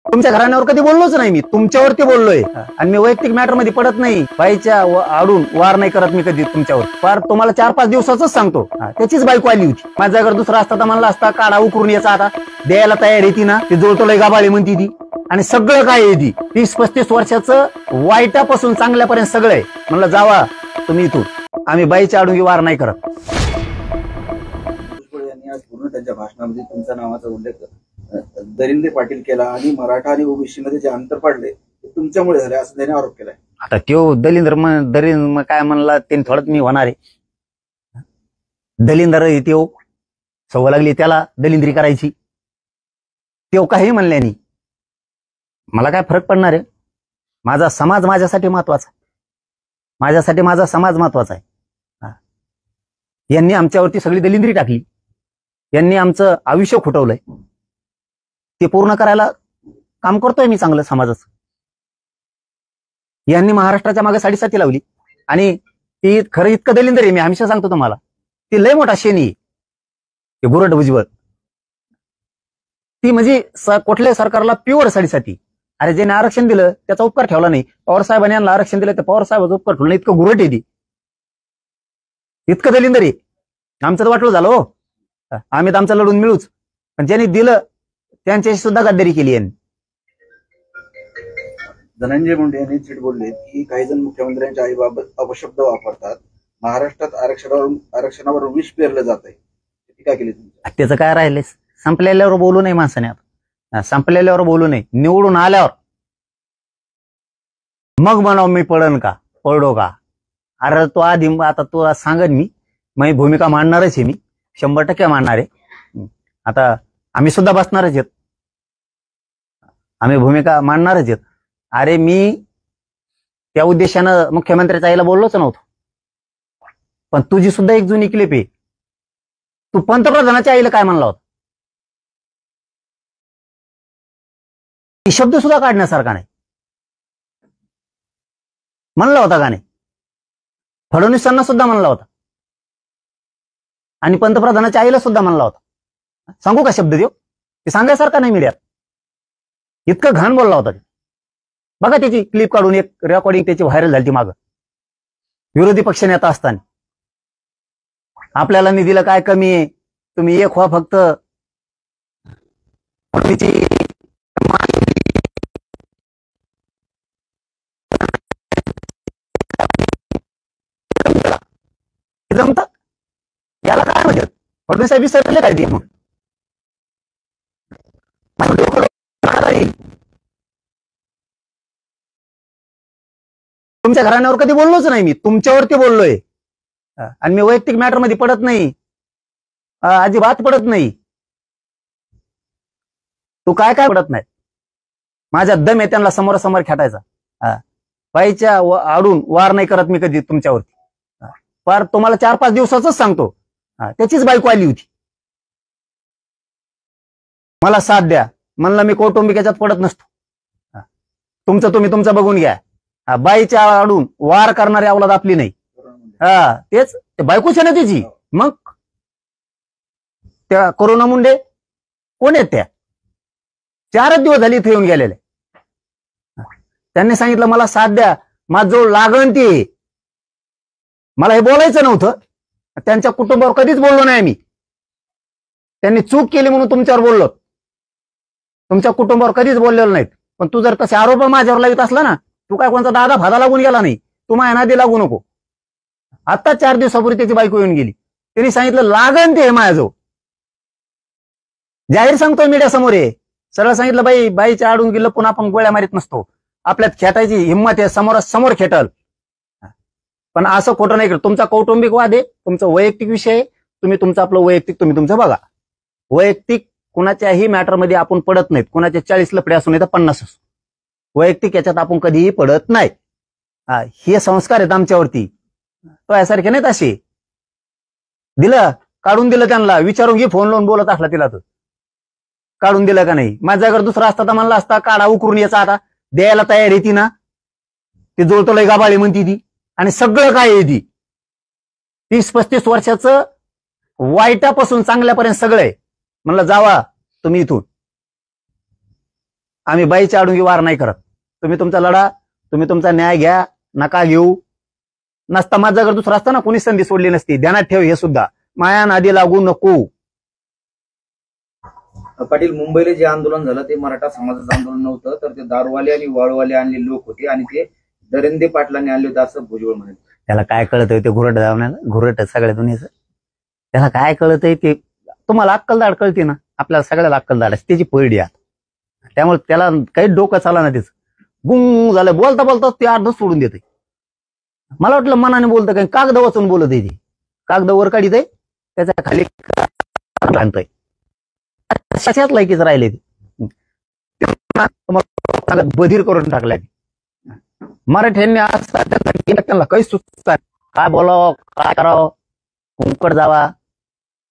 तुमच्या घराण्यावर कधी बोललोच नाही मी, तुमच्यावरती बोललोय. आणि मी वैयक्तिक मॅटर मध्ये पडत नाही. बाईच्या आडून वार नाही करत मी कधी तुमच्यावर. फार तुम्हाला 4-5 दिवसाच सांगतो. त्याचीच बायको आली होती. माझ्या घर दुसरा असता तर म्हणला असता काढा उकरून याचा आता द्यायला तयार येते ना, ती जोडतोलय गाबाळी म्हणती ती. आणि सगळं काय येते 30-35 वर्षाचं वाईटापासून चांगल्यापर्यंत सगळं आहे. म्हणलं जावा तुम्ही इथून, आम्ही बाईच्या आडून वार नाही करत. आज पूर्ण त्यांच्या भाषणामध्ये तुमच्या नावाचा उल्लेख दरिंदे पाटील केला आणि मराठा आणि ओबीसी मध्ये जे अंतर पडले ते तुमच्यामुळे झाले असं त्याने आरोप केलाय. आता त्यो दलिंद्र काय म्हणला त्यांनी थोडंच मी होणार आहे. दलिंदर त्यो सवय लागली त्याला दलिंद्री करायची. त्यो काही म्हणल्यानी मला काय फरक पडणार आहे. माझा समाज माझ्यासाठी महत्वाचा, माझ्यासाठी माझा समाज महत्वाचा आहे. यांनी आमच्यावरती सगळी दलिंद्री टाकली, यांनी आमचं आयुष्य खुटवलंय. ते पूर्ण करायला काम करतोय मी चांगलं समाजाचं. यांनी महाराष्ट्राच्या मागे साडेसाती लावली आणि ती खरं इतकं दलिंदर आहे. मी हमेशा सांगतो तुम्हाला, ती लय मोठा शेणी आहे. ते गुरड भुजबळ ती म्हणजे कुठल्याही सरकारला प्युअर साडेसाती. अरे ज्याने आरक्षण दिलं त्याचा उपकार ठेवला नाही. पवार साहेबांनी यांना आरक्षण दिलं तर पवार साहेबाचा उपकार ठेवला नाही. इतकं गुरट आहे ती, इतकं दलिंदर आहे. आमचं तर वाटलं झालं हो, आम्ही तर आमचं लढून मिळूच, पण ज्यांनी दिलं त्यांच्याशी सुद्धा गद्दारी केली यांनी. धनंजय मुंडे यांनी थेट बोलले की काही जण मुख्यमंत्र्यांच्या आईबाबत अपशब्द वापरतात. महाराष्ट्रात आरक्षणावर विष पेरलं जात आहे. टीका केली तुम्ही. त्याचं काय राहिलंय? संपलेल्यावर बोलू नये माणसाने. आता संपलेल्यावर बोलू नये, निवडून आल्यावर मग म्हणावं मी पडो का. अरे तो आधी आता तो सांगन मी भूमिका मांडणारच आहे. मी 100% मांडणार आहे. आता आम्ही सुद्धा बसणारच आहेत, आम्ही भूमिका मांडणारच आहेत. अरे मी त्या उद्देशानं मुख्यमंत्र्याच्या आईला बोललोच नव्हतो. पण तुझी सुद्धा एक जुनी क्लिप आहे. तू पंतप्रधानाच्या आईला काय म्हणला होता? ती शब्द सुद्धा काढण्यासारखा नाही. म्हणला होता का नाही? फडणवीसांना सुद्धा म्हणला होता आणि पंतप्रधानाच्या आईला सुद्धा म्हणला होता. सांगू का शब्द देऊ? ते सांगायसारखा नाही मीडियात. इतकं घाण बोलला होता. बघा त्याची क्लिप काढून, एक रेकॉर्डिंग त्याची व्हायरल झाली मागं, विरोधी पक्षनेता असताना. आपल्याला निधीला काय कमी आहे, तुम्ही एक व्हा फक्त. जमतात याला काय म्हणतात? फडणवीस साहेब विसरले काय ते? मग तुमच्या घराण्यावर कधी बोललोच नाही मी, तुमच्यावरती बोललोय. आणि मी वैयक्तिक मॅटर मध्ये पडत नाही, अजिबात पडत नाही. तू काय पडत नाही. माझ्या दम आहे त्यांना समोरासमोर खेटायचा. बाईच्या आडून वार नाही करत मी कधी तुमच्यावरती. फार तुम्हाला 4-5 दिवसाच सांगतो. त्याचीच बायको आली होती. मला साथ द्या म्हणलं, मी कौटुंबिक याच्यात पडत नसतो. तुमचं तुम्ही तुमचं बघून घ्या. बाईच्या आडून वार करणारी अवलाद आपली नाही. तेच बायकोच आहे ना त्याची. मग त्या कोरोना मुंडे कोण आहेत? त्या 4 दिवस झाली इथे येऊन गेलेले. त्यांनी सांगितलं मला साथ द्या, माझ जो लागण ती. मला हे बोलायचं नव्हतं. त्यांच्या कुटुंबावर कधीच बोललो नाही मी. त्यांनी चूक केली म्हणून तुमच्यावर बोललो. तुमच्या कुटुंबावर कधीच बोललेलो नाहीत. पण तू जर तसे आरोप माझ्यावर लावित असला ना, तू काय कोणता दादा भादा लागून गेला नाही. तू माझ्या नादी लागू नको. आता 4 दिवसापूर्वी त्याची बायको येऊन गेली. त्यांनी सांगितलं लागण ते माझ्याजवळ. जाहीर सांगतोय मीडिया समोर आहे. सरळ सांगितलं बाईच्या आडून गेलं पुन्हा आपण गोळ्या मारीत नसतो. आपल्यात खेटायची हिंमत आहे, समोरासमोर खेटल. पण असं खोटं नाही करत. तुमचा कौटुंबिक वाद आहे, तुमचा वैयक्तिक विषय आहे. तुम्ही तुमचं आपलं वैयक्तिक तुम्ही तुमचं बघा. वैयक्तिक कुणाच्याही मॅटरमध्ये आपण पडत नाहीत. कुणाचे 40 लफडे असू नाही तर 50 असू. वैयक्तिक याच्यात आपण कधीही पडत नाही. हे संस्कार आहेत आमच्यावरती. तो यासारखे नाहीत असे. दिलं काढून दिलं त्यांना. विचारून घे, फोन लावून बोलत असला तिला तर काढून दिलं का नाही. माझ्या घर दुसरा असता तर म्हणला असता काढा उकरून याचा आता द्यायला तयार येते ना, ते जोडतोलय गाबाळी म्हणती ती. आणि सगळं काय येते 30-35 वर्षाचं वाईटापासून चांगल्यापर्यंत सगळं आहे. म्हणलं जावा तुम्ही इथून. आम्ही बाईची आडुंगी वार नाही करत. तुम्ही तुमचा लढा, तुम्ही तुमचा न्याय घ्या, नका घेऊ. नसता माझा जर दुसरा असता ना, कोणी संधी सोडली नसती. ध्यानात ठेव हे सुद्धा, माया नादी लागू नको. पाटील, मुंबईला जे आंदोलन झालं ते मराठा समाजाचं आंदोलन नव्हतं, तर ते दारूवाले आणि वाळूवाले आणले लोक होते आणि ते दरेंदे पाटलांनी आणले होते असं भुजबळ म्हणाले. त्याला काय कळतंय ते घुरट धावण्याला, घुरट सगळ्या दुनियेचं. त्याला काय कळतंय ते, तुम्हाला अक्कलदाड कळते ना, आपल्याला सगळ्याला अक्कलदाड असते, त्याची पैडी आहे. त्यामुळे त्याला काही डोकं चाला ना, त्याचं गुंग झालं. बोलता बोलता ते अर्ध सोडून देते. मला वाटलं मनाने बोलतं, काही कागद वाचून बोलत आहे ते. कागद वर काढित आहे, त्याच्या खाली आणतोय. अशाच लायकीच राहिले ते. बधीर करून टाकलाय मराठ्यांनी. त्यांना काही सुचतात, काय बोलावं, काय करावं, कुंकड जावा,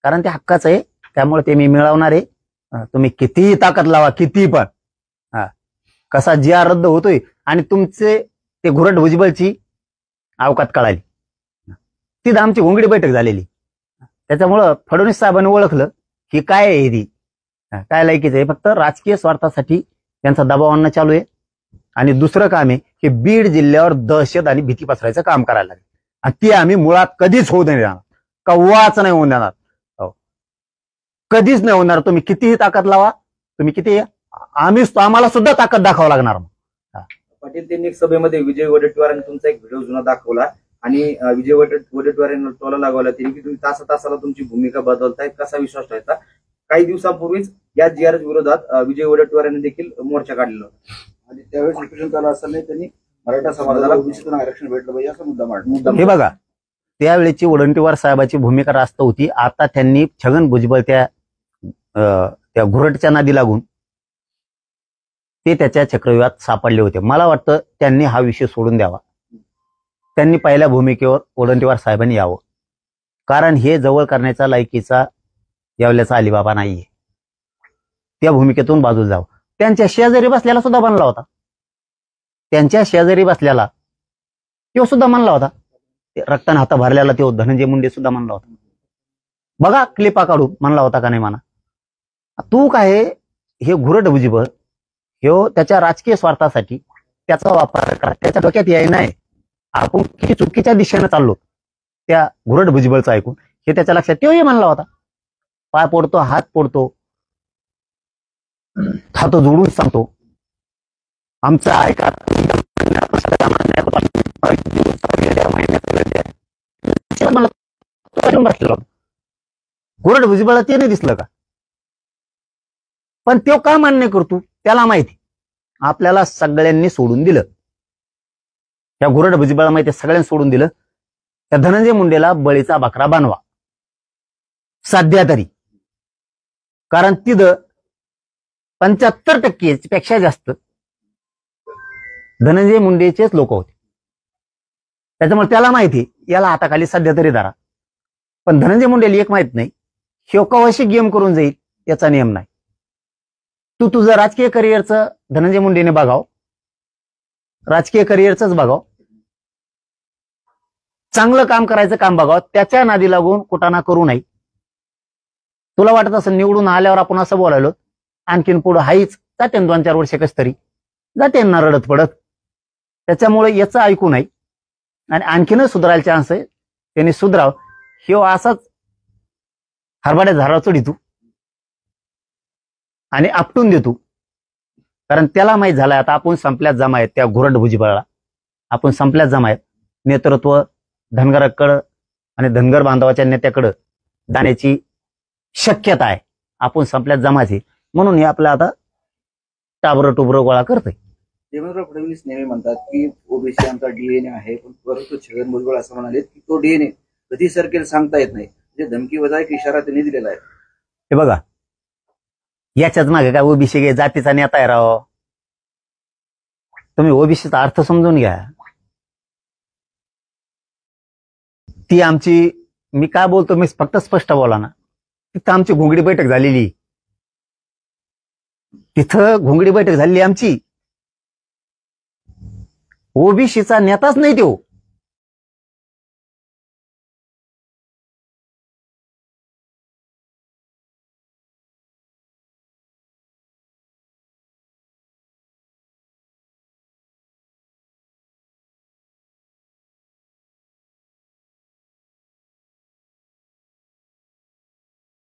कारण ते हक्काचं आहे. त्यामुळे ते मी मिळवणार आहे. तुम्ही कितीही ताकद लावा, किती पण. कसा जिया रद्द होतोय आणि तुमचे ते घुरट भुजबळची अवकात कळाली. तिथं आमची घोंगडी बैठक झालेली. त्याच्यामुळं फडणवीस साहेबांनी ओळखलं की काय आहे ती, काय लायकीचं आहे. फक्त राजकीय स्वार्थासाठी त्यांचा दबाव आणणं चालू आहे. आणि दुसरं काम आहे की बीड जिल्ह्यावर दहशत आणि भीती पसरायचं काम करायला लागेल. आणि ती आम्ही मुळात कधीच होऊ नाही देणार, कव्वाच नाही होऊन देणार, कधीच नाही होणार. तुम्ही कितीही ताकद लावा, तुम्ही किती, आम्हाला सुद्धा ताकद दाखवावं लागणार. पाटील, त्यांनी एक सभेमध्ये विजय वडेट्टीवारांनी तुमचा एक व्हिडिओ जुना दाखवला आणि विजय वडेट्टीवारांना टोला लागवला त्यांनी की तुम्ही तासाला तुमची भूमिका बदलताय, कसा विश्वास ठेवायचा. काही दिवसांपूर्वीच या GRS विरोधात विजय वडेट्टीवारांनी देखील मोर्चा काढलेला होता आणि त्यावेळेस निष्कर्ष झाला असताना त्यांनी मराठा समाजाला ओबीसीतून आरक्षण भेटलं पाहिजे असा मुद्दा मांडला. हे बघा, त्यावेळेची वडंटीवार साहेबाची भूमिका रास्त होती. आता त्यांनी छगन भुजबळ त्या घुरटच्या नादी लागून ते त्याच्या चक्रव्यूहात सापडले होते. मला वाटतं त्यांनी हा विषय सोडून द्यावा. त्यांनी पहिल्या भूमिकेवर वडंटीवार साहेबांनी यावं, कारण हे जवळ करण्याचा लायकीचा यावल्याचा अलिबाबा नाहीये. त्या भूमिकेतून बाजूला जावं. त्यांच्या शेजारी बसल्याला सुद्धा म्हणला होता, त्यांच्या शेजारी बसल्याला तो सुद्धा म्हणला होता, रक्ताने हाता भरल्याला तो धनंजय मुंडे सुद्धा म्हणला होता. बघा क्लिपा काढून म्हणला होता का नाही म्हणा. तू काय हे घुरट भुजबळ ह्यो त्याच्या राजकीय स्वार्थासाठी त्याचा वापर करा, त्याच्या डोक्यात याय नाही. आपण किती चुकीच्या दिशेने चाललो त्या घुरट भुजबळचं ऐकून, हे त्याच्या लक्षात तोही म्हणला होता. पाय पोडतो, हात पोडतो, हात जोडून सांगतो, आमचा ऐका. घुरट भुजबळला ते नाही दिसलं का? पण तो का मान्य करतो त्याला माहिती. आपल्याला सगळ्यांनी सोडून दिलं, त्या घुरट भुजबळला माहिती, सगळ्यांनी सोडून दिलं. त्या धनंजय मुंडेला बळीचा बकरा बनवा सध्या तरी, कारण तिथं 75% पेक्षा जास्त धनंजय मुंडेचेच लोक होते. त्याच्यामुळे त्याला माहिती याला हाताखाली सध्या तरी धरा. पण धनंजय मुंडेला एक माहित नाही, ह्यो कवाशी गेम करून जाईल याचा नियम नाही. तू तुझं राजकीय करिअरचं धनंजय मुंडेने बघाव, राजकीय करिअरच बघाव, चांगलं काम करायचं काम बघावं, त्याच्या नादी लागून कुटाणा करू नये. तुला वाटत असं निवडून आल्यावर आपण असं बोलायलो, आणखीन पुढं हाईच जाते 2-4 वर्ष कस तरी जाते ना रडत पडत. त्याच्यामुळे याचं ऐकू नये आणि आणखीनच सुधारायला चान्स आहे. त्यांनी सुधराव. ह्यो असाच हरभऱ्या झाडावर चढितो आणि आपटून देतो, कारण त्याला माहित झालाय आता आपण संपल्यात जमा आहेत. त्या घुरट भुजबळला आपण संपल्यात जमा आहेत. नेतृत्व धनगराकडं आणि धनगर बांधवाच्या नेत्याकडं जाण्याची शक्यता आहे. आपण संपल्यात जमाचे, म्हणून हे आपलं आता टाबरं टुबरं गोळा करतोय. देवेंद्र फडणवीस नेहमी म्हणतात की ओबीसी आमचा DNA आहे, पण परंतु छगन भुजबळ असं म्हणाले की तो DNA कधी सरकेल सांगता येत नाही. म्हणजे धमकी वजा एक इशारा त्यांनी दिलेला आहे. हे बघा, याच्याच मागे काय ओबीसी जातीचा नेता आहे राव. तुम्ही ओबीसीचा अर्थ समजून घ्या. ती आमची, मी काय बोलतो मी फक्त स्पष्ट बोला ना, तिथं आमची घोंगडी बैठक झालेली, तिथं घोंगडी बैठक झालेली आमची. ओबीसीचा नेताच नाही तो.